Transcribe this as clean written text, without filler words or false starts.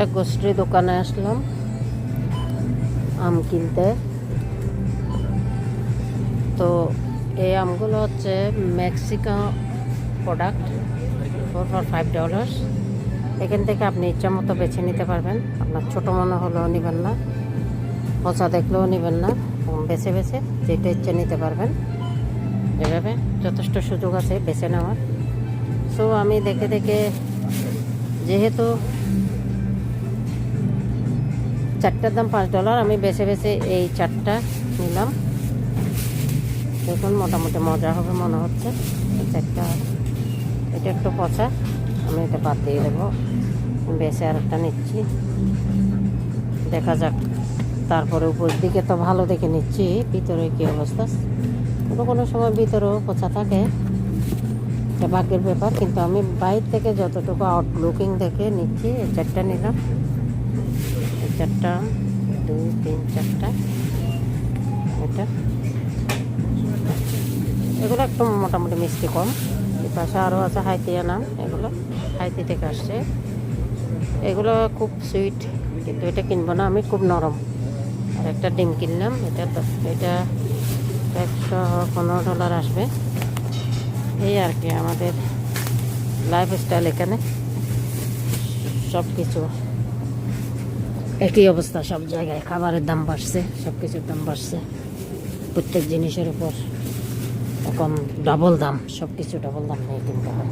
একটা গ্রোসারি দোকানে আসলাম আম কিনতে। তো এই আমগুলো হচ্ছে মেক্সিকান প্রোডাক্ট, $4 for $5। এখান থেকে আপনি ইচ্ছা মতো বেছে নিতে পারবেন। আপনার ছোটো মনে হলেও নেবেন না, পচা দেখলেও নেবেন না, বেছে বেছে যেটা ইচ্ছা নিতে পারবেন। এভাবে যথেষ্ট সুযোগ আছে বেছে নেওয়ার। সো আমি দেখে দেখে, যেহেতু চারটার দাম $5, আমি বেছে বেছে এই চারটা নিলাম। দেখুন মোটামুটি মজা হবে মনে হচ্ছে। চারটা, এটা একটু পচা, আমি এটা বাদ দিয়ে দেবো, বেছে আর একটা নিচ্ছি, দেখা যাক। তারপরে উপর দিকে তো ভালো দেখে নিচ্ছি, ভিতরে কী অবস্থা। কোনো কোনো সময় ভিতরেও পচা থাকে, এটা ভাগ্যের ব্যাপার। কিন্তু আমি বাইরে থেকে যতটুকু আউটলুকিং দেখে নিচ্ছি। এই চারটা নিলাম, এই চারটা, 2, 3, 4টা। এটা এগুলো একটু মোটামুটি মিষ্টি কম। এই পাশে আরও আছে হাইতিয়া নাম, এগুলো হাইতি থেকে আসছে। এগুলো খুব সুইট, কিন্তু এটা কিনবো না আমি, খুব নরম। আর একটা ডিম কিনলাম, এটা $115 আসবে। এই আর কি আমাদের লাইফস্টাইল। এখানে সব কিছু একই অবস্থা, সব জায়গায় খাবারের দাম বাড়ছে, সব কিছুর দাম বাড়ছে। প্রত্যেক জিনিসের উপর এখন ডাবল দাম, সব কিছু ডাবল দাম নিয়ে কিনতে হয়।